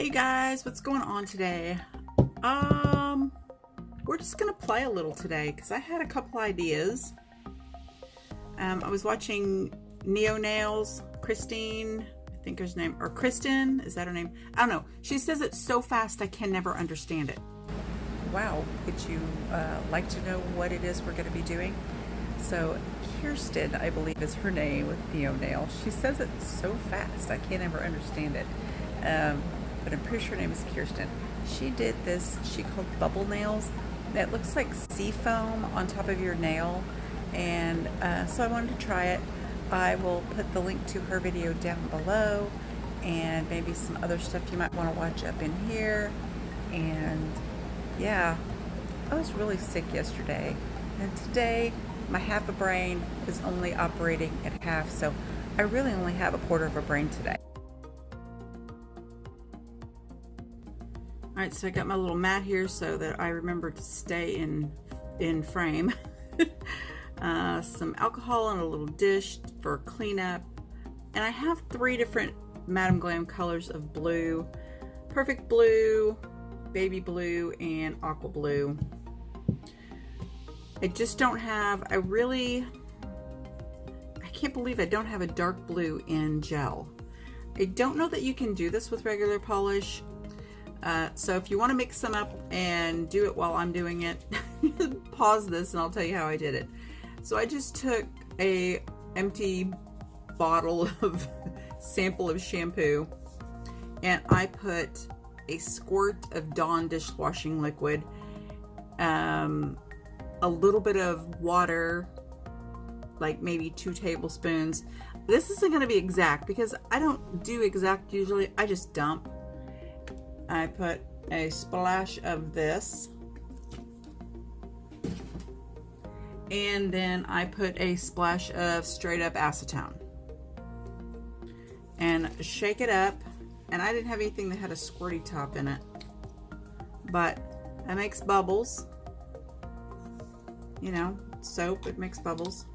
Hey guys, what's going on today? We're just gonna play a little today because I had a couple ideas. I was watching Neo Nails, Christine, I think her name, or Kristen, is that her name? I don't know. She says it so fast I can never understand it. Wow, would you like to know what it is we're going to be doing? So Kirsten, I believe is her name with Neo Nail. She says it so fast I can't ever understand it. But I'm pretty sure her name is Kirsten. She did this, she called bubble nails. That looks like sea foam on top of your nail. And so I wanted to try it. I will put the link to her video down below and maybe some other stuff you might want to watch up in here. And yeah, I was really sick yesterday. And today my half a brain is only operating at half. So I really only have a quarter of a brain today. Alright, so I got my little mat here so that I remember to stay in frame. Some alcohol and a little dish for cleanup. And I have 3 different Madam Glam colors of blue. Perfect blue, baby blue, and aqua blue. I just don't have, I can't believe I don't have a dark blue in gel. I don't know that you can do this with regular polish. So if you want to mix some up and do it while I'm doing it, pause this and I'll tell you how I did it. So I just took a empty bottle of sample of shampoo and I put a squirt of Dawn dishwashing liquid, a little bit of water, like maybe 2 tablespoons. This isn't going to be exact because I don't do exact usually, I just dump. I put a splash of this, and then I put a splash of straight up acetone and shake it up. And I didn't have anything that had a squirty top in it, but it makes bubbles. You know, soap, it makes bubbles.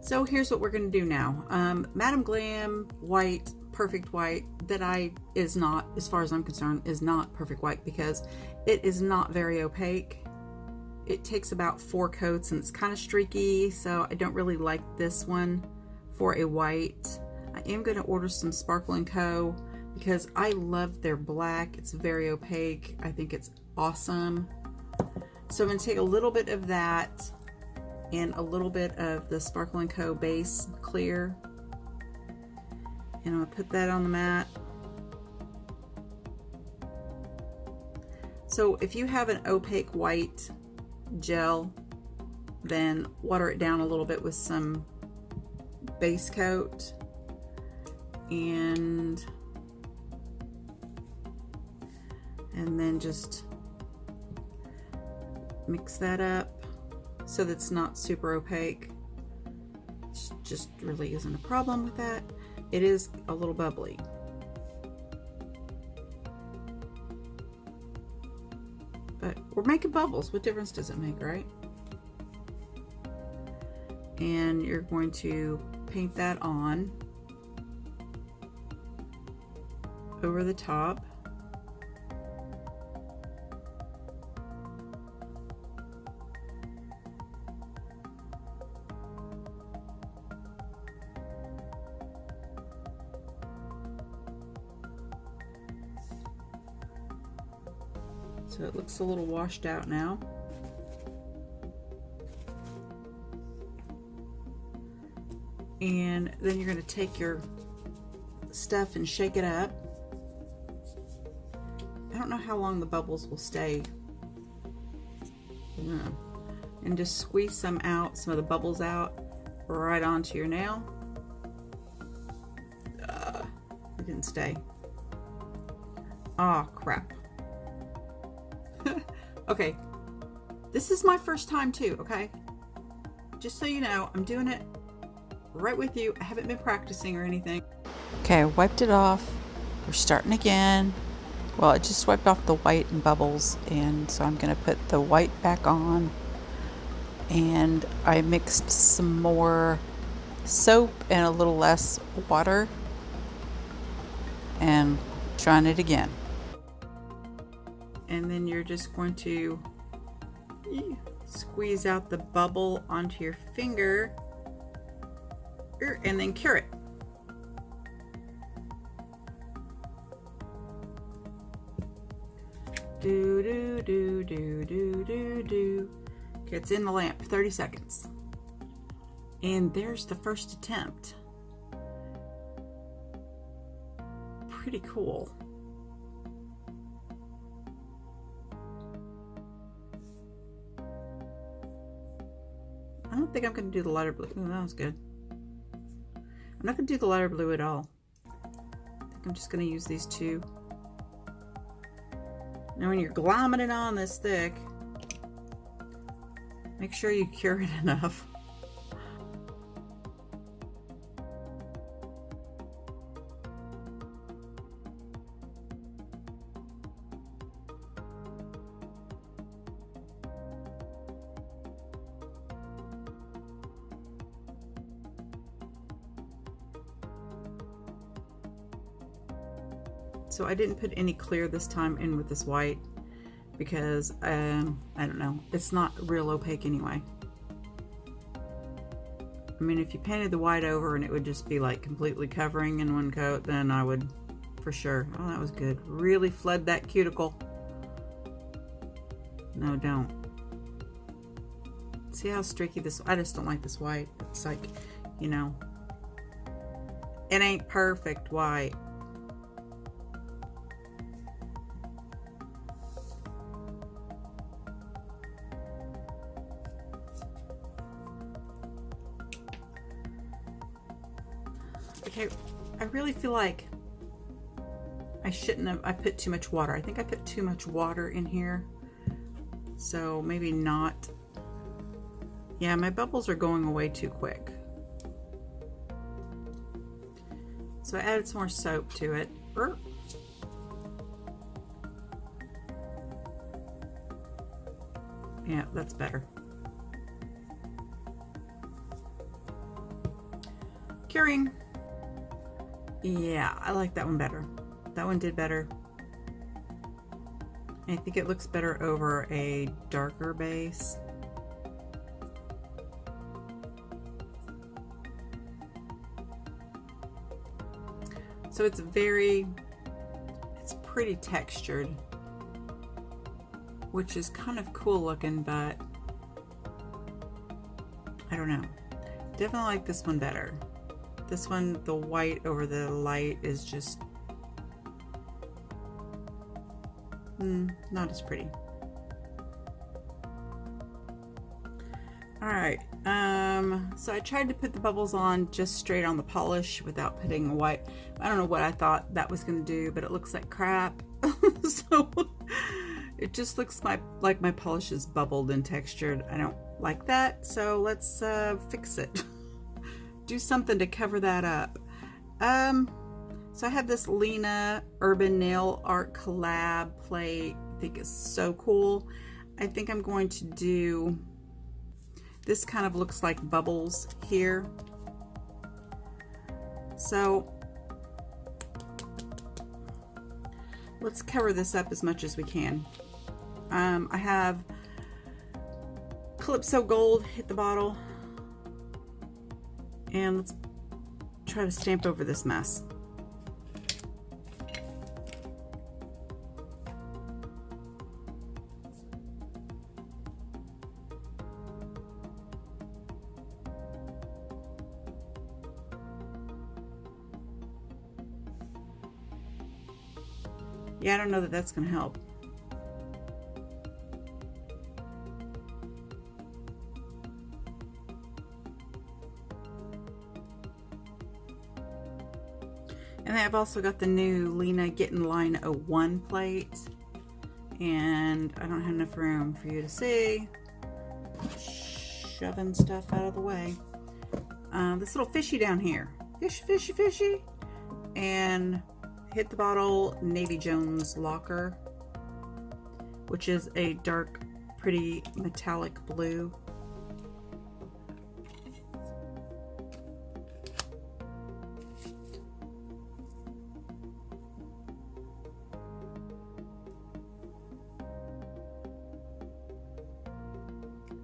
So here's what we're going to do now. Madam Glam white, perfect white, that is not, as far as I'm concerned, is not perfect white because it is not very opaque. It takes about 4 coats and it's kind of streaky, so I don't really like this one for a white. I am going to order some Sparkle & Co. because I love their black. It's very opaque. I think it's awesome. So I'm going to take a little bit of that and a little bit of the Sparkle & Co. base clear, and I'm going to put that on the mat. So if you have an opaque white gel, then water it down a little bit with some base coat, and then just mix that up so that's not super opaque. It just really isn't a problem with that. It is a little bubbly. But we're making bubbles. What difference does it make, right? And you're going to paint that on over the top. So it looks a little washed out now. And then you're going to take your stuff and shake it up. I don't know how long the bubbles will stay. Yeah. And just squeeze some out, some of the bubbles out, right onto your nail. It didn't stay. Oh, crap. Okay. This is my first time too, okay? Just so you know, I'm doing it right with you. I haven't been practicing or anything. Okay, I wiped it off. We're starting again. Well, it just wiped off the white and bubbles, and so I'm going to put the white back on. And I mixed some more soap and a little less water, and trying it again. And then you're just going to squeeze out the bubble onto your finger and then cure it. Do do do do do do do. Okay, it's in the lamp. 30 seconds. And there's the first attempt. Pretty cool. I don't think I'm going to do the lighter blue. Oh, that was good. I'm not going to do the lighter blue at all. I think I'm just going to use these two. Now when you're glomming it on this thick, make sure you cure it enough. So I didn't put any clear this time in with this white because I don't know, it's not real opaque anyway. I mean, if you painted the white over and it would just be like completely covering in one coat, then I would for sure. Oh, that was good. Really flood that cuticle. No, don't. See how streaky this, I just don't like this white. It's like, you know, it ain't perfect white. Okay, I really feel like I shouldn't have, I put too much water. I think I put too much water in here. So maybe not. Yeah, my bubbles are going away too quick. So I added some more soap to it. Yeah, that's better. Curing. Yeah, I like that one better. That one did better. I think it looks better over a darker base. So it's pretty textured, which is kind of cool looking, but I don't know. Definitely like this one better. This one, the white over the light is just not as pretty. All right, so I tried to put the bubbles on just straight on the polish without putting white. I don't know what I thought that was going to do, but it looks like crap. So it just looks like my polish is bubbled and textured. I don't like that, so let's fix it. Do something to cover that up. So I have this Lina Urban Nail Art Collab plate. I think it's so cool. I think I'm going to do, this kind of looks like bubbles here. So let's cover this up as much as we can. I have Calypso Gold hit the bottle. And let's try to stamp over this mess. Yeah, I don't know that that's going to help. And I've also got the new Lina Get in Line 01 plate. And I don't have enough room for you to see. Shoving stuff out of the way. This little fishy down here. Fishy, fishy. And hit the bottle Navy Jones Locker, which is a dark, pretty metallic blue.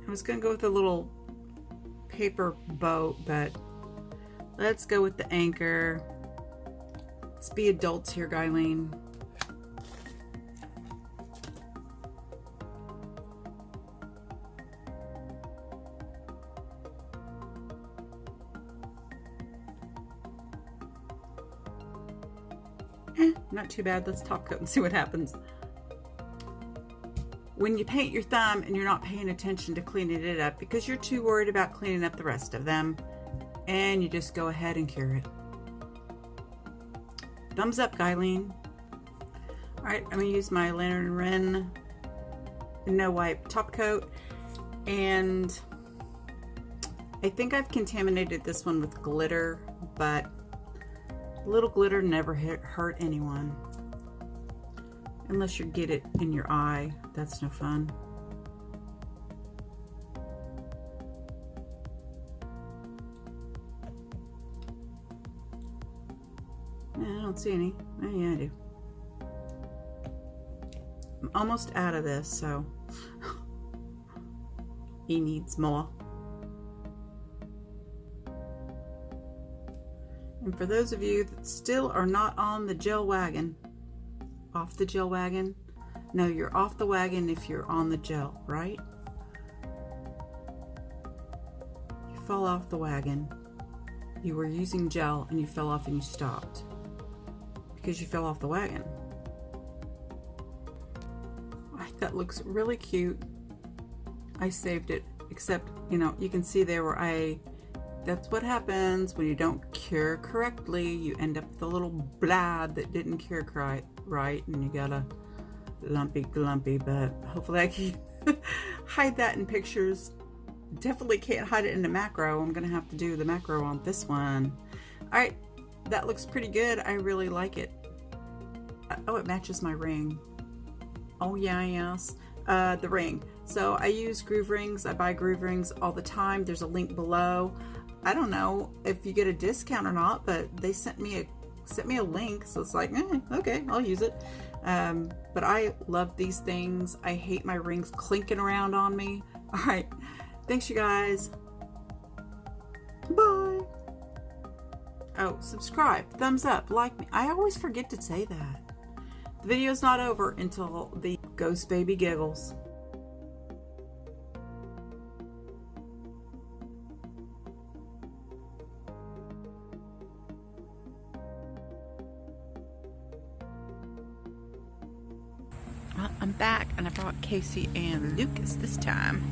I was going to go with a little paper boat, but let's go with the anchor. Let's be adults here, Guyleen. Not too bad. Let's top coat and see what happens. When you paint your thumb and you're not paying attention to cleaning it up because you're too worried about cleaning up the rest of them, and you just go ahead and cure it. Thumbs up, Guyleen. Alright, I'm going to use my Wren No Wipe top coat, and I think I've contaminated this one with glitter, but a little glitter never hurt anyone. Unless you get it in your eye, that's no fun. I don't see any. Oh yeah, I do. I'm almost out of this, so he needs more. And for those of you that still are not on the gel wagon, off the gel wagon. No, you're off the wagon if you're on the gel, right? You fell off the wagon. You were using gel and you fell off and you stopped because you fell off the wagon. That looks really cute. I saved it, except, you know, you can see there where that's what happens when you don't cure correctly. You end up with a little blob that didn't cure right, and you got a lumpy glumpy, but hopefully I can hide that in pictures. Definitely can't hide it in the macro. I'm gonna have to do the macro on this one. All right, that looks pretty good. I really like it. Oh, it matches my ring. Oh yeah, yes. The ring. So I use groove rings. I buy groove rings all the time. There's a link below. I don't know if you get a discount or not, but they sent me a link, so it's like, okay, I'll use it. But I love these things. I hate my rings clinking around on me. All right, thanks you guys. Bye. Oh, subscribe, thumbs up, like me. I always forget to say that. The video's not over until the ghost baby giggles. Well, I'm back and I brought Casey and Lucas this time.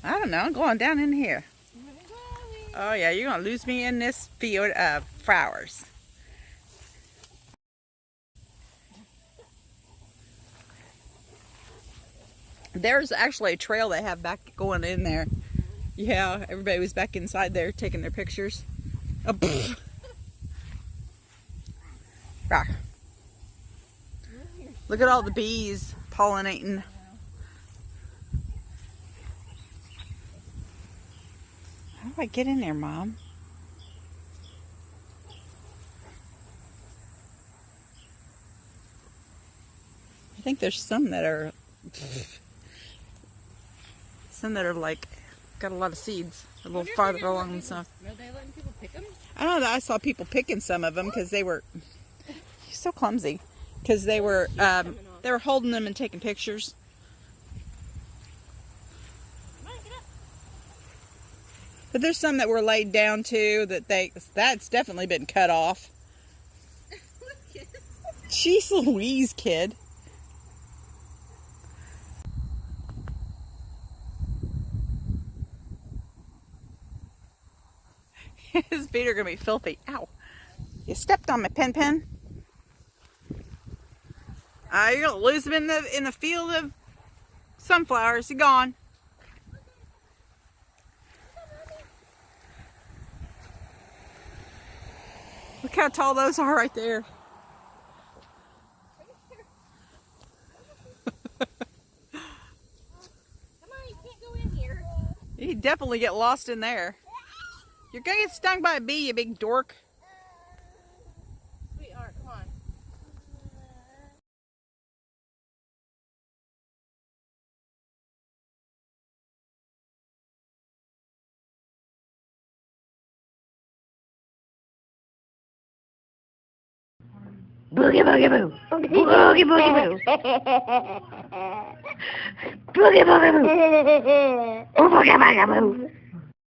I don't know, I'm going down in here. Oh yeah, you're gonna lose me in this field of flowers. There's actually a trail they have back going in there. Yeah, everybody was back inside there taking their pictures. Oh, look at all the bees pollinating. How do I get in there, Mom? I think there's some that are like got a lot of seeds, a little farther along and stuff. Are they letting people pick them? I don't know. I saw people picking some of them because they were so clumsy. Because they were holding them and taking pictures. But there's some that were laid down too that's definitely been cut off. Jeez Louise, kid. His feet are gonna be filthy. Ow. You stepped on my pen. You're gonna lose them in the field of sunflowers. You're gone. Look how tall those are right there. Come on, you can't go in here. You definitely get lost in there. You're gonna get stung by a bee, you big dork. Sweetheart, come on. Boogie boogie boo. Boogie boogie boo. Boogie boogie boo. Boogie boogie boo.